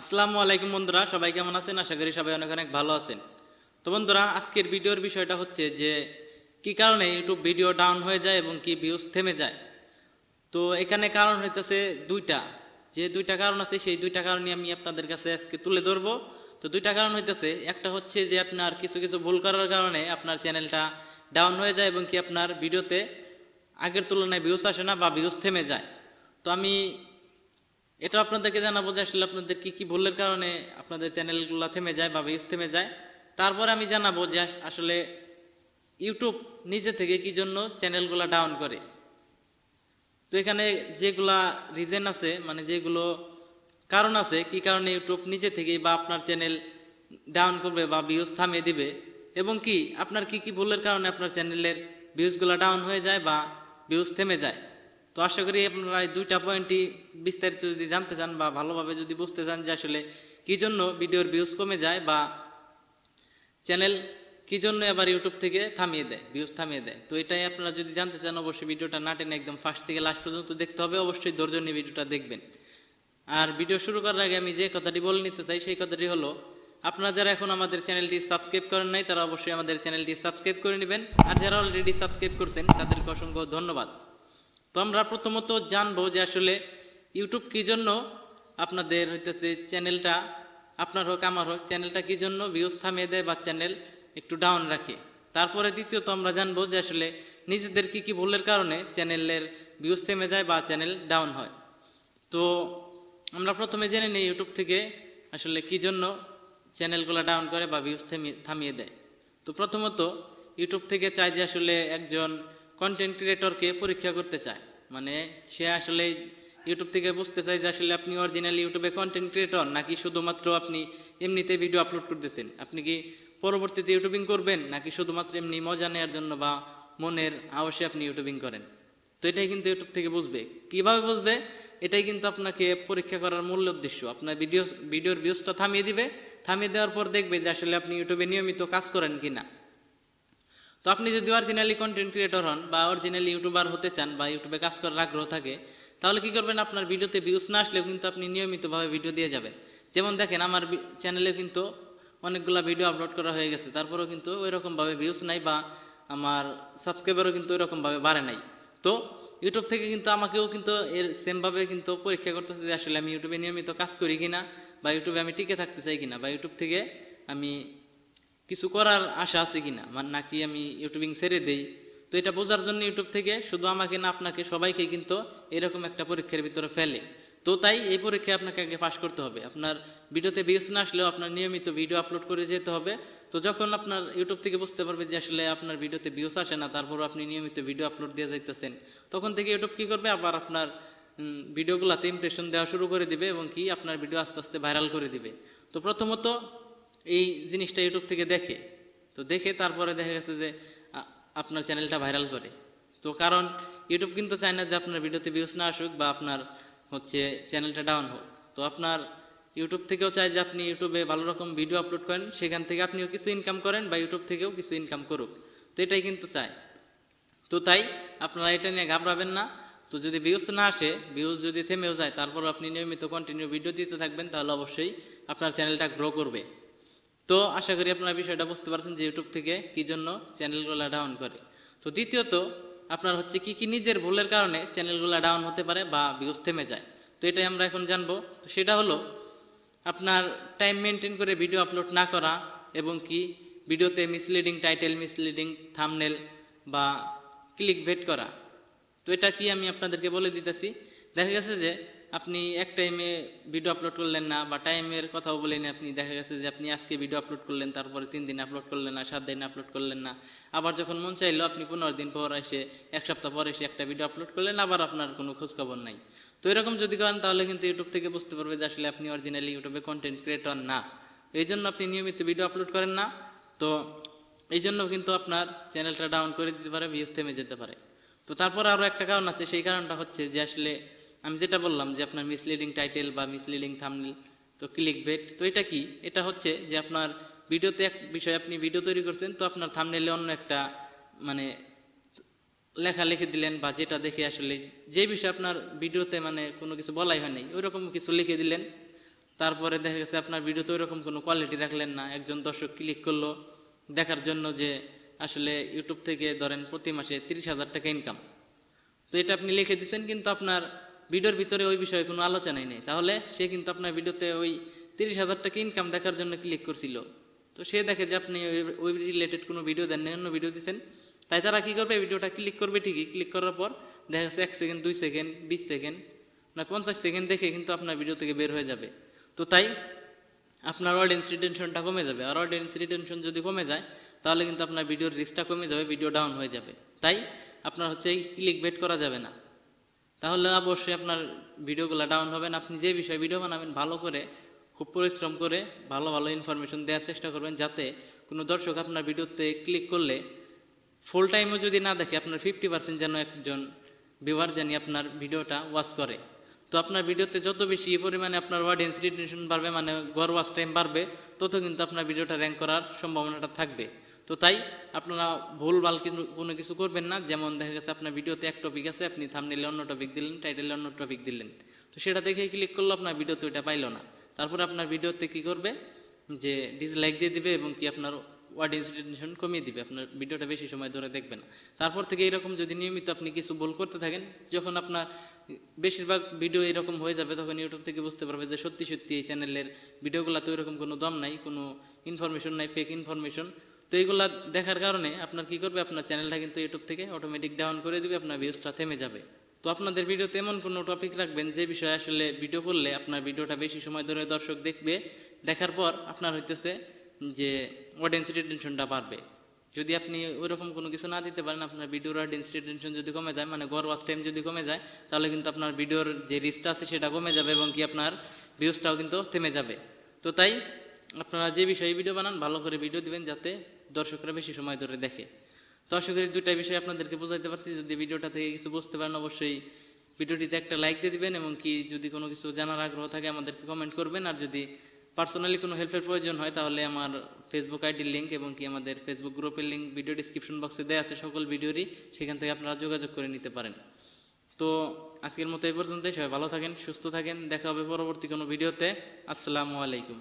আসসালামু আলাইকুম বন্ধুরা, সবাই কেমন আছেন? আশা করি সবাই অনেক অনেক ভালো আছেন। তো বন্ধুরা, আজকের ভিডিওর বিষয়টা হচ্ছে যে কি কারণে ইউটিউব ভিডিও ডাউন হয়ে যায় এবং কি ভিউজ থেমে যায়। তো এখানে কারণ হইতেছে দুইটা। যে দুইটা কারণ আছে সেই দুইটা কারণই আমি আপনাদের কাছে আজকে তুলে ধরবো। তো দুইটা কারণ হইতেছে, একটা হচ্ছে যে আপনার কিছু কিছু ভুল করার কারণে আপনার চ্যানেলটা ডাউন হয়ে যায় এবং কি আপনার ভিডিওতে আগের তুলনায় ভিউজ আসে না বা ভিউজ থেমে যায়। তো আমি এটা আপনাদেরকে জানাবো যে আসলে আপনাদের কি কি ভুলের কারণে আপনাদের চ্যানেলগুলো থেমে যায় বা ভিউজ থেমে যায়। তারপর আমি জানাবো যে আসলে ইউটিউব নিজে থেকে কি জন্য চ্যানেলগুলো ডাউন করে। তো এখানে যেগুলা রিজন আছে, মানে যেগুলো কারণ আছে কি কারণে ইউটিউব নিজে থেকেই বা আপনার চ্যানেল ডাউন করবে বা ভিউজ থামিয়ে দিবে, এবং কি আপনার কি কি ভুলের কারণে আপনার চ্যানেলের ভিউজগুলো ডাউন হয়ে যায় বা ভিউজ থেমে যায়। তো আশা করি আপনারা এই দুইটা পয়েন্টই বিস্তারিত যদি জানতে চান বা ভালোভাবে যদি বুঝতে চান যে আসলে কি জন্য ভিডিওর ভিউজ কমে যায় বা চ্যানেল কি জন্য আবার ইউটিউব থেকে থামিয়ে দেয়, ভিউজ থামিয়ে দেয়, তো এটাই আপনারা যদি জানতে চান অবশ্যই ভিডিওটা না টেনে একদম ফার্স্ট থেকে লাস্ট পর্যন্ত দেখতে হবে। অবশ্যই ধৈর্য নিয়ে ভিডিওটা দেখবেন। আর ভিডিও শুরু করার আগে আমি যে কথাটি বলে নিতে চাই সেই কথাটি হলো, আপনারা যারা এখন আমাদের চ্যানেলটি সাবস্ক্রাইব করেন নাই তারা অবশ্যই আমাদের চ্যানেলটি সাবস্ক্রাইব করে নেবেন, আর যারা অলরেডি সাবস্ক্রাইব করছেন তাদেরকে অসংখ্য ধন্যবাদ। তো আমরা প্রথমত জানবো যে আসলে ইউটিউব কি জন্য আপনাদের হইতেছে চ্যানেলটা, আপনার হোক আমার হোক, চ্যানেলটা কি জন্য ভিউজ থামিয়ে দেয় বা চ্যানেল একটু ডাউন রাখে। তারপরে দ্বিতীয়ত আমরা জানবো যে আসলে নিজেদের কি কি ভুলের কারণে চ্যানেলের ভিউজ থেমে যায় বা চ্যানেল ডাউন হয়। তো আমরা প্রথমে জেনে নিই ইউটিউব থেকে আসলে কি জন্য চ্যানেলগুলো ডাউন করে বা ভিউজ থামিয়ে দেয়। তো প্রথমত ইউটিউব থেকে চায় যে আসলে একজন কন্টেন্ট ক্রিয়েটরকে পরীক্ষা করতে চায়, মানে সে আসলে ইউটিউব থেকে বুঝতে চায় যে আসলে আপনি অরিজিনালি ইউটিউবে কন্টেন্ট ক্রিয়েটর নাকি শুধুমাত্র আপনি এমনিতে ভিডিও আপলোড করতেছেন, আপনি কি পরবর্তীতে ইউটিউবিং করবেন নাকি শুধুমাত্র এমনি মজা নেওয়ার জন্য বা মনের আওয়াজে আপনি ইউটিউবিং করেন। তো এটাই কিন্তু ইউটিউব থেকে বুঝবে। কিভাবে বুঝবে? এটাই কিন্তু আপনাকে পরীক্ষা করার মূল উদ্দেশ্য। আপনার ভিডিওর ভিউজটা থামিয়ে দিবে, থামিয়ে দেওয়ার পর দেখবে যে আসলে আপনি ইউটিউবে নিয়মিত কাজ করেন কিনা। তো আপনি যদি অরিজিনালি কন্টেন্ট ক্রিয়েটর হন বা অরিজিনালি ইউটিউবার হতে চান বা ইউটিউবে কাজ করার আগ্রহ থাকে, তাহলে কি করবেন? আপনার ভিডিওতে ভিউজ না আসলেও কিন্তু আপনি নিয়মিতভাবে ভিডিও দিয়ে যাবেন। যেমন দেখেন, আমার চ্যানেলে কিন্তু অনেকগুলো ভিডিও আপলোড করা হয়ে গেছে, তারপরেও কিন্তু ওই রকমভাবে ভিউজ নাই বা আমার সাবস্ক্রাইবারও কিন্তু ওই রকমভাবে বাড়ে নাই। তো ইউটিউব থেকে কিন্তু আমাকেও কিন্তু এর সেমভাবে কিন্তু পরীক্ষা করতেছে যে আসলে আমি ইউটিউবে নিয়মিত কাজ করি কিনা বা ইউটিউবে আমি টিকে থাকতে চাই কিনা বা ইউটিউব থেকে আমি কিছু করার আশা আছে কিনা, মানে নাকি আমি ইউটিউবিং ছেড়ে দেই। তো এটা বোঝার জন্য ইউটিউব থেকে শুধু আমাকে না আপনাকে সবাইকে কিন্তু এরকম একটা পরীক্ষার ভিতরে ফেলে। তো তাই এই পরীক্ষায় আপনাকে আগে পাস করতে হবে। আপনার ভিডিওতে ভিউজ না আসলেও আপনার নিয়মিত ভিডিও আপলোড করে যেতে হবে। তো যখন আপনার ইউটিউব থেকে বুঝতে পারবে যে আসলে আপনার ভিডিওতে ভিউজ আসে না, তারপর আপনি নিয়মিত ভিডিও আপলোড দিয়ে যাইতেছেন, তখন থেকে ইউটিউব কি করবে? আবার আপনার ভিডিওগুলোতে ইমপ্রেশন দেওয়া শুরু করে দিবে এবং কি আপনার ভিডিও আস্তে আস্তে ভাইরাল করে দিবে। তো প্রথমত এই জিনিসটা ইউটিউব থেকে দেখে, তো দেখে তারপরে দেখা গেছে যে আপনার চ্যানেলটা ভাইরাল করে। তো কারণ ইউটিউব কিন্তু চায় না যে আপনার ভিডিওতে ভিউজ না আসুক বা আপনার হচ্ছে চ্যানেলটা ডাউন হোক। তো আপনার ইউটিউব থেকেও চায় যে আপনি ইউটিউবে ভালো রকম ভিডিও আপলোড করেন, সেখান থেকে আপনিও কিছু ইনকাম করেন বা ইউটিউব থেকেও কিছু ইনকাম করুক। তো এটাই কিন্তু চায়। তো তাই আপনারা এটা নিয়ে ঘাবড়াবেন না। তো যদি ভিউজ না আসে, ভিউজ যদি থেমেও যায়, তারপর আপনি নিয়মিত কন্টিনিউ ভিডিও দিতে থাকবেন, তাহলে অবশ্যই আপনার চ্যানেলটা গ্রো করবে। তো আশা করি আপনারা বিষয়টা বুঝতে পারছেন যে ইউটিউব থেকে কি জন্য চ্যানেলগুলো ডাউন করে। তো দ্বিতীয়ত আপনার হচ্ছে কি কি নিজের ভুলের কারণে চ্যানেলগুলো ডাউন হতে পারে বা ভিউজ থেমে যায়। তো এটাই আমরা এখন জানবো। তো সেটা হলো আপনার টাইম মেনটেন করে ভিডিও আপলোড না করা এবং কি ভিডিওতে মিসলিডিং টাইটেল, মিসলিডিং থাম্বনেল বা ক্লিক বেট করা। তো এটা কি আমি আপনাদেরকে বলে দিতেছি। দেখা গেছে যে আপনি এক টাইমে ভিডিও আপলোড করলেন না বা টাইমের কথাও বলেন, আপনি দেখা গেছে যে আপনি আজকে ভিডিও আপলোড করলেন, তারপরে 3 দিন আপলোড করলেন না, 7 দিন আপলোড করলেন না, আবার যখন মন চাইলো আপনি 15 দিন পর এসে, 1 সপ্তাহ পর এসে একটা ভিডিও আপলোড করলেন, আবার আপনার কোনো খোঁজখবর নাই। তো এরকম যদি করেন তাহলে কিন্তু ইউটিউব থেকে বুঝতে পারবে যে আসলে আপনি অরিজিনালি ইউটিউবে কন্টেন্ট ক্রিয়েটর না, এই জন্য আপনি নিয়মিত ভিডিও আপলোড করেন না। তো এই জন্য কিন্তু আপনার চ্যানেলটা ডাউন করে দিতে পারে, ভিউজ থেমে যেতে পারে। তো তারপর আরও একটা কারণ আছে, সেই কারণটা হচ্ছে যে আসলে আমি যেটা বললাম যে আপনার মিসলিডিং টাইটেল বা মিসলিডিং থাম্বনেল, তো ক্লিক বেট। তো এটা কি? এটা হচ্ছে যে আপনার ভিডিওতে এক বিষয় আপনি ভিডিও তৈরি করছেন, তো আপনার থাম্বনেলে অন্য একটা মানে লেখা লিখে দিলেন বা যেটা দেখে আসলে যে বিষয় আপনার ভিডিওতে মানে কোনো কিছু বলাই হয়নি ওই রকম কিছু লিখে দিলেন। তারপরে দেখা গেছে আপনার ভিডিওতে ওইরকম কোনো কোয়ালিটি রাখলেন না, একজন দর্শক ক্লিক করলো দেখার জন্য যে আসলে ইউটিউব থেকে ধরেন প্রতি মাসে 30,000 টাকা ইনকাম, তো এটা আপনি লিখে দিচ্ছেন কিন্তু আপনার ভিডিওর ভিতরে ওই বিষয়ে কোনো আলোচনাই নেই, তাহলে সে কিন্তু আপনার ভিডিওতে ওই 30,000 টাকা ইনকাম দেখার জন্য ক্লিক করছিল। তো সে দেখে যে আপনি ওই রিলেটেড কোনো ভিডিও দেন না, অন্য ভিডিও দিচ্ছেন, তাই তারা কি করবে, ভিডিওটা ক্লিক করবে ঠিকই, ক্লিক করার পর দেখা যাচ্ছে 1 সেকেন্ড 2 সেকেন্ড 20 সেকেন্ড না 50 সেকেন্ড দেখে কিন্তু আপনার ভিডিও থেকে বের হয়ে যাবে। তো তাই আপনার অডিয়েন্স রিটেনশনটা কমে যাবে, আর অডিয়েন্স রিটেনশন যদি কমে যায় তাহলে কিন্তু আপনার ভিডিওর রিচটা কমে যাবে, ভিডিও ডাউন হয়ে যাবে। তাই আপনার হচ্ছে ক্লিক বেট করা যাবে না, তাহলে অবশ্যই আপনার ভিডিওগুলো ডাউন হবে না। আপনি যে বিষয়ে ভিডিও বানাবেন ভালো করে খুব পরিশ্রম করে ভালো ভালো ইনফরমেশন দেওয়ার চেষ্টা করবেন, যাতে কোনো দর্শক আপনার ভিডিওতে ক্লিক করলে ফুল টাইমও যদি না দেখে আপনার 50% যেন একজন ভিউয়ার জানি আপনার ভিডিওটা ওয়াচ করে। তো আপনার ভিডিওতে যত বেশি পরিমাণে আপনার অডিয়েন্স রিটেনশন বাড়বে, মানে গড় ওয়াচ টাইম বাড়বে, তত কিন্তু আপনার ভিডিওটা র্যাঙ্ক করার সম্ভাবনাটা থাকবে। তো তাই আপনারা ভুলভাল কোনো কিছু করবেন না, যেমন দেখা গেছে আপনার ভিডিওতে এক টপিক আছে, আপনি থাম্বনেইলে অন্য টপিক দিলেন, টাইটেলে অন্য টপিক দিলেন, তো সেটা দেখে ক্লিক করলো আপনার ভিডিওতে ওইটা পাইলো না, তারপরে আপনার ভিডিওতে কি করবে যে ডিসলাইক দিয়ে দিবে এবং কি আপনার অডিয়েন্স রিটেনশন কমিয়ে দিবে, আপনার ভিডিওটা বেশি সময় ধরে দেখবে না। তারপর থেকে এরকম যদি নিয়মিত আপনি কিছু ভুল করতে থাকেন, যখন আপনার বেশিরভাগ ভিডিও এরকম হয়ে যাবে, তখন ইউটিউব থেকে বুঝতে পারবে যে সত্যি সত্যি এই চ্যানেলের ভিডিওগুলোতে ওইরকম কোনো দম নাই, কোনো ইনফরমেশন নাই, ফেক ইনফরমেশন। তো এইগুলা দেখার কারণে আপনার কি করবে, আপনার চ্যানেলটা কিন্তু ইউটিউব থেকে অটোমেটিক ডাউন করে দিবে, আপনার ভিউজটা থেমে যাবে। তো আপনাদের ভিডিওতে এমন কোনো টপিক রাখবেন যে বিষয়ে আসলে ভিডিও করলে আপনার ভিডিওটা বেশি সময় ধরে দর্শক দেখবে, দেখার পর আপনার হইতেছে যে অডিয়েন্স রিটেনশনটা বাড়বে। যদি আপনি ওইরকম কোনো কিছু না দিতে পারেন, আপনার ভিডিওর অডিয়েন্স রিটেনশন যদি কমে যায়, মানে গড় ওয়াচ টাইম যদি কমে যায়, তাহলে কিন্তু আপনার ভিডিওর যে রিচটা আছে সেটা কমে যাবে এবং কি আপনার ভিউজটাও কিন্তু থেমে যাবে। তো তাই আপনারা যে বিষয়ে ভিডিও বানান ভালো করে ভিডিও দিবেন, যাতে দর্শকরা বেশি সময় ধরে দেখে। তো আশা করি দুইটা বিষয় আপনাদেরকে বোঝাইতে পারছি। যদি ভিডিওটা থেকে কিছু বুঝতে পারেন অবশ্যই ভিডিওটিতে একটা লাইক দিয়ে দিবেন, এবং কি যদি কোনো কিছু জানার আগ্রহ থাকে আমাদেরকে কমেন্ট করবেন। আর যদি পার্সোনালি কোনো হেল্পের প্রয়োজন হয় তাহলে আমার ফেসবুক আইডির লিঙ্ক এবং কি আমাদের ফেসবুক গ্রুপের লিঙ্ক ভিডিও ডিসক্রিপশন বক্সে দেওয়া আছে সকল ভিডিওরই, সেখান থেকে আপনারা যোগাযোগ করে নিতে পারেন। তো আজকের মতো এই পর্যন্তই, সবাই ভালো থাকেন, সুস্থ থাকেন, দেখা হবে পরবর্তী কোনো ভিডিওতে। আসসালামু আলাইকুম।